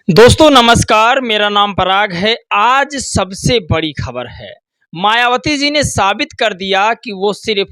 दोस्तों नमस्कार, मेरा नाम पराग है। आज सबसे बड़ी खबर है, मायावती जी ने साबित कर दिया कि वो सिर्फ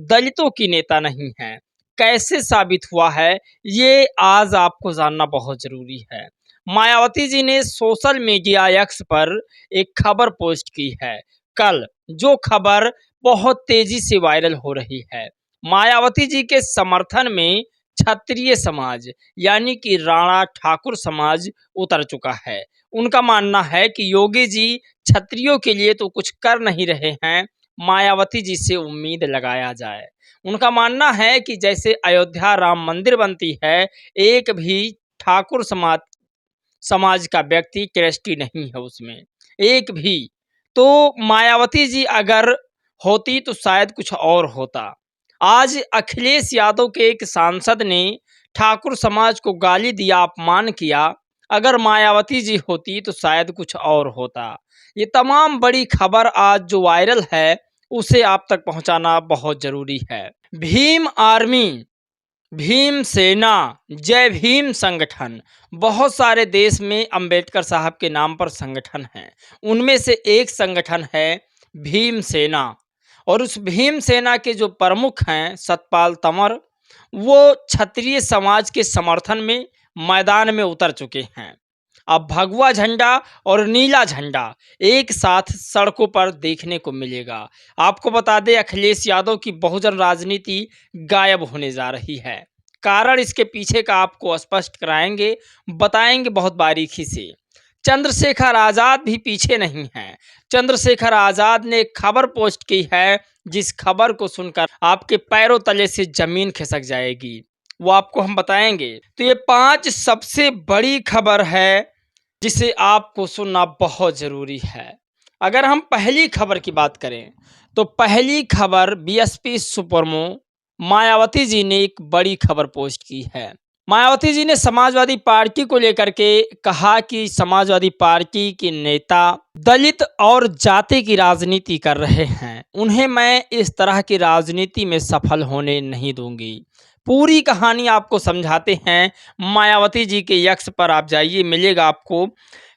दलितों की नेता नहीं है। कैसे साबित हुआ है, ये आज आपको जानना बहुत ज़रूरी है। मायावती जी ने सोशल मीडिया एक्स पर एक खबर पोस्ट की है कल, जो खबर बहुत तेज़ी से वायरल हो रही है। मायावती जी के समर्थन में क्षत्रिय समाज यानी कि राणा ठाकुर समाज उतर चुका है। उनका मानना है कि योगी जी क्षत्रियों के लिए तो कुछ कर नहीं रहे हैं, मायावती जी से उम्मीद लगाया जाए। उनका मानना है कि जैसे अयोध्या राम मंदिर बनती है, एक भी ठाकुर समाज समाज का व्यक्ति ट्रस्टी नहीं है उसमें, एक भी। तो मायावती जी अगर होती तो शायद कुछ और होता। आज अखिलेश यादव के एक सांसद ने ठाकुर समाज को गाली दिया, अपमान किया। अगर मायावती जी होती तो शायद कुछ और होता। ये तमाम बड़ी खबर आज जो वायरल है, उसे आप तक पहुंचाना बहुत ज़रूरी है। भीम आर्मी, भीम सेना, जय भीम संगठन, बहुत सारे देश में अंबेडकर साहब के नाम पर संगठन हैं। उनमें से एक संगठन है भीम सेना, और उस भीम सेना के जो प्रमुख हैं सतपाल तंवर, वो क्षत्रिय समाज के समर्थन में मैदान में उतर चुके हैं। अब भगवा झंडा और नीला झंडा एक साथ सड़कों पर देखने को मिलेगा। आपको बता दें, अखिलेश यादव की बहुजन राजनीति गायब होने जा रही है। कारण इसके पीछे का आपको स्पष्ट कराएंगे, बताएंगे बहुत बारीकी से। चंद्रशेखर आज़ाद भी पीछे नहीं हैं। चंद्रशेखर आज़ाद ने एक खबर पोस्ट की है, जिस खबर को सुनकर आपके पैरों तले से ज़मीन खिसक जाएगी, वो आपको हम बताएंगे। तो ये 5 सबसे बड़ी खबर है, जिसे आपको सुनना बहुत ज़रूरी है। अगर हम पहली खबर की बात करें, तो पहली खबर बीएसपी सुप्रीमो मायावती जी ने एक बड़ी खबर पोस्ट की है। मायावती जी ने समाजवादी पार्टी को लेकर के कहा कि समाजवादी पार्टी के नेता दलित और जाति की राजनीति कर रहे हैं, उन्हें मैं इस तरह की राजनीति में सफल होने नहीं दूंगी। पूरी कहानी आपको समझाते हैं। मायावती जी के यक्स पर आप जाइए, मिलेगा आपको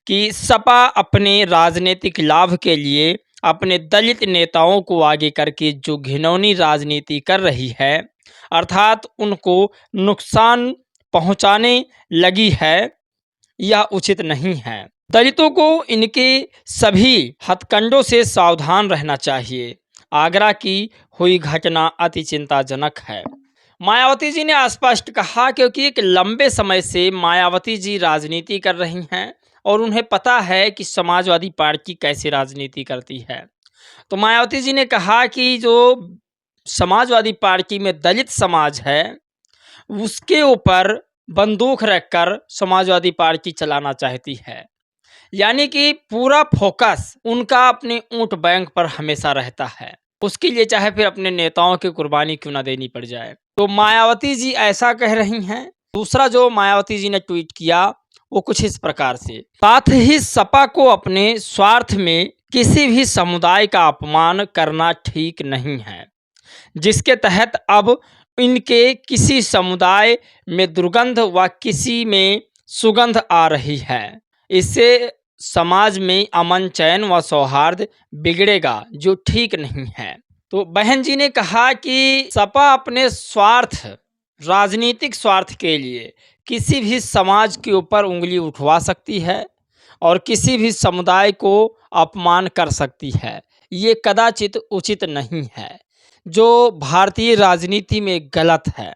कि सपा अपने राजनीतिक लाभ के लिए अपने दलित नेताओं को आगे करके जो घिनौनी राजनीति कर रही है, अर्थात उनको नुकसान पहुंचाने लगी है, यह उचित नहीं है। दलितों को इनके सभी हथकंडों से सावधान रहना चाहिए। आगरा की हुई घटना अति चिंताजनक है। मायावती जी ने स्पष्ट कहा, क्योंकि एक लंबे समय से मायावती जी राजनीति कर रही हैं और उन्हें पता है कि समाजवादी पार्टी कैसे राजनीति करती है। तो मायावती जी ने कहा कि जो समाजवादी पार्टी में दलित समाज है, उसके ऊपर बंदूक रखकर समाजवादी पार्टी चलाना चाहती है। यानी कि पूरा फोकस उनका अपने वोट बैंक पर हमेशा रहता है, उसके लिए चाहे फिर अपने नेताओं की कुर्बानी क्यों ना देनी पड़ जाए। तो मायावती जी ऐसा कह रही हैं। दूसरा जो मायावती जी ने ट्वीट किया, वो कुछ इस प्रकार से, साथ ही सपा को अपने स्वार्थ में किसी भी समुदाय का अपमान करना ठीक नहीं है, जिसके तहत अब इनके किसी समुदाय में दुर्गंध व किसी में सुगंध आ रही है। इससे समाज में अमन चैन व सौहार्द बिगड़ेगा, जो ठीक नहीं है। तो बहन जी ने कहा कि सपा अपने स्वार्थ, राजनीतिक स्वार्थ के लिए किसी भी समाज के ऊपर उंगली उठवा सकती है और किसी भी समुदाय को अपमान कर सकती है। ये कदाचित उचित नहीं है, जो भारतीय राजनीति में गलत है।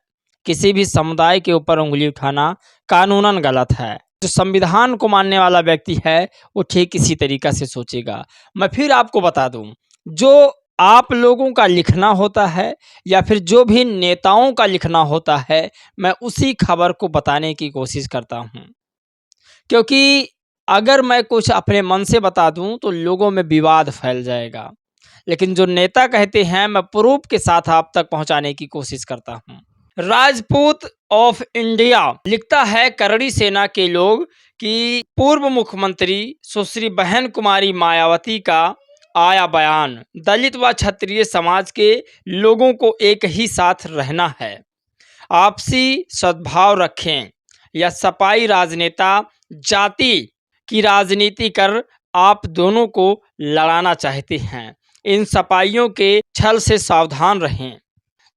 किसी भी समुदाय के ऊपर उंगली उठाना कानूनन गलत है। जो संविधान को मानने वाला व्यक्ति है, वो ठीक इसी तरीक़ा से सोचेगा। मैं फिर आपको बता दूं, जो आप लोगों का लिखना होता है या फिर जो भी नेताओं का लिखना होता है, मैं उसी खबर को बताने की कोशिश करता हूं, क्योंकि अगर मैं कुछ अपने मन से बता दूं तो लोगों में विवाद फैल जाएगा। लेकिन जो नेता कहते हैं, मैं प्रूफ के साथ आप तक पहुंचाने की कोशिश करता हूं। राजपूत ऑफ इंडिया लिखता है, करड़ी सेना के लोग, कि पूर्व मुख्यमंत्री सुश्री बहन कुमारी मायावती का आया बयान, दलित व क्षत्रिय समाज के लोगों को एक ही साथ रहना है, आपसी सद्भाव रखें। यह सपाई राजनेता जाति की राजनीति कर आप दोनों को लड़ाना चाहते हैं। इन सपाइयों के छल से सावधान रहें।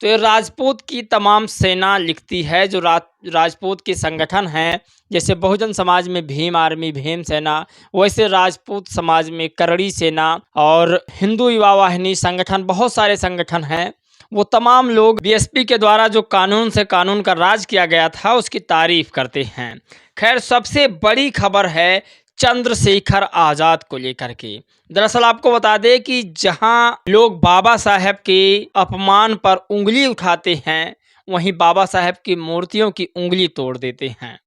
तो ये राजपूत की तमाम सेना लिखती है, जो राजपूत के संगठन हैं, जैसे बहुजन समाज में भीम आर्मी, भीम सेना, वैसे राजपूत समाज में करड़ी सेना और हिंदू युवा वाहिनी संगठन, बहुत सारे संगठन हैं। वो तमाम लोग बीएसपी के द्वारा जो कानून से कानून का राज किया गया था उसकी तारीफ करते हैं। खैर, सबसे बड़ी खबर है चंद्रशेखर आज़ाद को लेकर के। दरअसल आपको बता दें कि जहां लोग बाबा साहेब के अपमान पर उंगली उठाते हैं, वहीं बाबा साहेब की मूर्तियों की उंगली तोड़ देते हैं।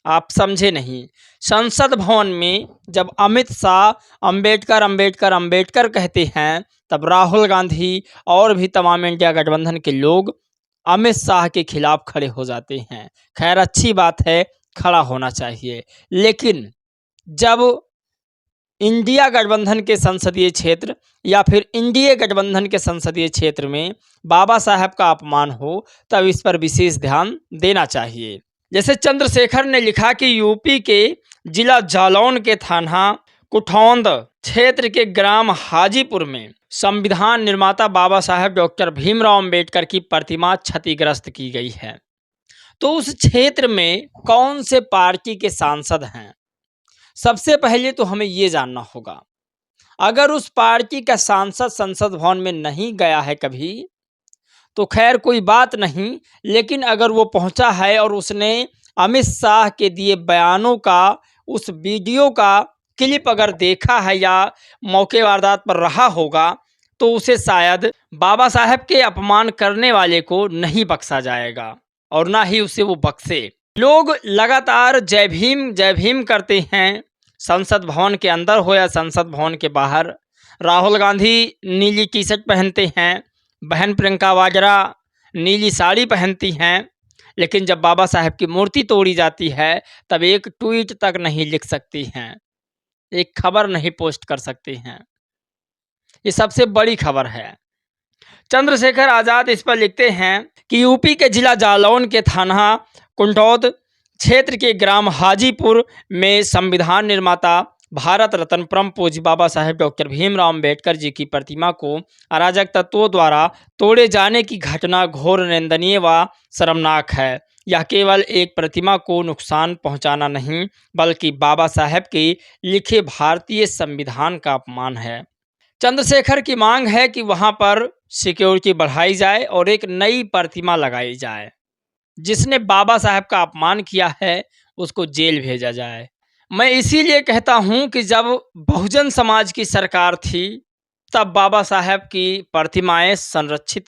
आप समझे नहीं। संसद भवन में जब अमित शाह अंबेडकर अंबेडकर अंबेडकर कहते हैं, तब राहुल गांधी और भी तमाम इंडिया गठबंधन के लोग अमित शाह के खिलाफ खड़े हो जाते हैं। खैर, अच्छी बात है, खड़ा होना चाहिए। लेकिन जब इंडिया गठबंधन के संसदीय क्षेत्र या फिर इंडिया गठबंधन के संसदीय क्षेत्र में बाबा साहब का अपमान हो, तब इस पर विशेष ध्यान देना चाहिए। जैसे चंद्रशेखर ने लिखा कि यूपी के जिला जालौन के थाना कुठौंद क्षेत्र के ग्राम हाजीपुर में संविधान निर्माता बाबा साहेब डॉक्टर भीमराव अंबेडकर की प्रतिमा क्षतिग्रस्त की गई है। तो उस क्षेत्र में कौन से पार्टी के सांसद हैं? सबसे पहले तो हमें ये जानना होगा। अगर उस पार्टी का सांसद संसद भवन में नहीं गया है कभी, तो खैर कोई बात नहीं। लेकिन अगर वो पहुंचा है और उसने अमित शाह के दिए बयानों का उस वीडियो का क्लिप अगर देखा है या मौके वारदात पर रहा होगा, तो उसे शायद बाबा साहब के अपमान करने वाले को नहीं बख्शा जाएगा और ना ही उसे वो बख्शे। लोग लगातार जय भीम करते हैं, संसद भवन के अंदर हो या संसद भवन के बाहर। राहुल गांधी नीली टी शर्ट पहनते हैं, बहन प्रियंका वाड्रा नीली साड़ी पहनती हैं, लेकिन जब बाबा साहब की मूर्ति तोड़ी जाती है तब एक ट्वीट तक नहीं लिख सकती हैं, एक खबर नहीं पोस्ट कर सकती हैं। ये सबसे बड़ी खबर है। चंद्रशेखर आज़ाद इस पर लिखते हैं कि यूपी के जिला जालौन के थाना कुंठौद क्षेत्र के ग्राम हाजीपुर में संविधान निर्माता भारत रत्न परम पूज्य बाबा साहेब डॉक्टर भीमराव अंबेडकर जी की प्रतिमा को अराजक तत्वों द्वारा तोड़े जाने की घटना घोर निंदनीय व शर्मनाक है। यह केवल एक प्रतिमा को नुकसान पहुंचाना नहीं, बल्कि बाबा साहेब के लिखे भारतीय संविधान का अपमान है। चंद्रशेखर की मांग है कि वहां पर सिक्योरिटी बढ़ाई जाए और एक नई प्रतिमा लगाई जाए। जिसने बाबा साहब का अपमान किया है उसको जेल भेजा जाए। मैं इसीलिए कहता हूं कि जब बहुजन समाज की सरकार थी, तब बाबा साहब की प्रतिमाएं संरक्षित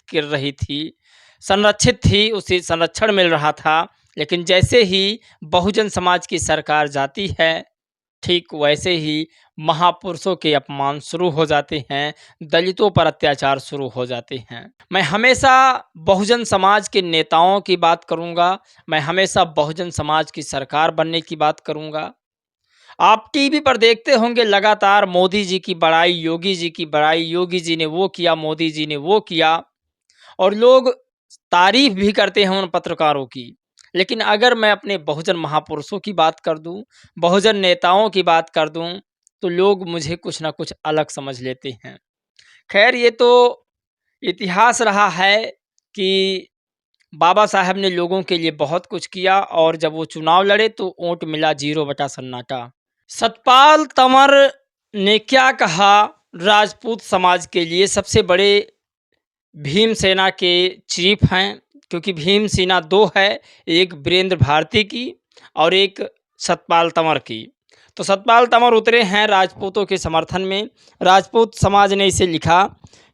थी, उसे संरक्षण मिल रहा था। लेकिन जैसे ही बहुजन समाज की सरकार जाती है, ठीक वैसे ही महापुरुषों के अपमान शुरू हो जाते हैं, दलितों पर अत्याचार शुरू हो जाते हैं। मैं हमेशा बहुजन समाज के नेताओं की बात करूंगा, मैं हमेशा बहुजन समाज की सरकार बनने की बात करूंगा। आप टीवी पर देखते होंगे लगातार मोदी जी की बड़ाई, योगी जी की बड़ाई, योगी जी ने वो किया, मोदी जी ने वो किया, और लोग तारीफ भी करते हैं उन पत्रकारों की। लेकिन अगर मैं अपने बहुजन महापुरुषों की बात कर दूं, बहुजन नेताओं की बात कर दूं, तो लोग मुझे कुछ ना कुछ अलग समझ लेते हैं। खैर, ये तो इतिहास रहा है कि बाबा साहब ने लोगों के लिए बहुत कुछ किया और जब वो चुनाव लड़े तो वोट मिला 0 बटा सन्नाटा। सतपाल तंवर ने क्या कहा राजपूत समाज के लिए? सबसे बड़े भीम सेना के चीफ हैं, क्योंकि भीम सेना 2 है, एक वीरेंद्र भारती की और एक सतपाल तंवर की। तो सतपाल तंवर उतरे हैं राजपूतों के समर्थन में। राजपूत समाज ने इसे लिखा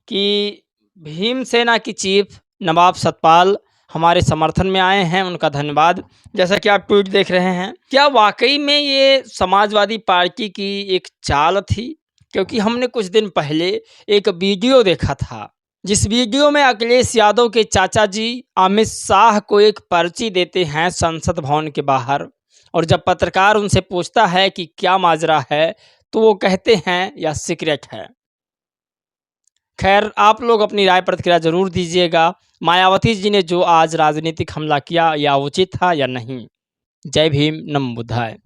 कि भीम सेना की चीफ नवाब सतपाल हमारे समर्थन में आए हैं, उनका धन्यवाद। जैसा कि आप ट्वीट देख रहे हैं, क्या वाकई में ये समाजवादी पार्टी की एक चाल थी? क्योंकि हमने कुछ दिन पहले एक वीडियो देखा था, जिस वीडियो में अखिलेश यादव के चाचा जी अमित शाह को एक पर्ची देते हैं संसद भवन के बाहर, और जब पत्रकार उनसे पूछता है कि क्या माजरा है, तो वो कहते हैं यह सीक्रेट है। खैर, आप लोग अपनी राय प्रतिक्रिया जरूर दीजिएगा। मायावती जी ने जो आज राजनीतिक हमला किया, या उचित था या नहीं? जय भीम, नमो बुद्धाय।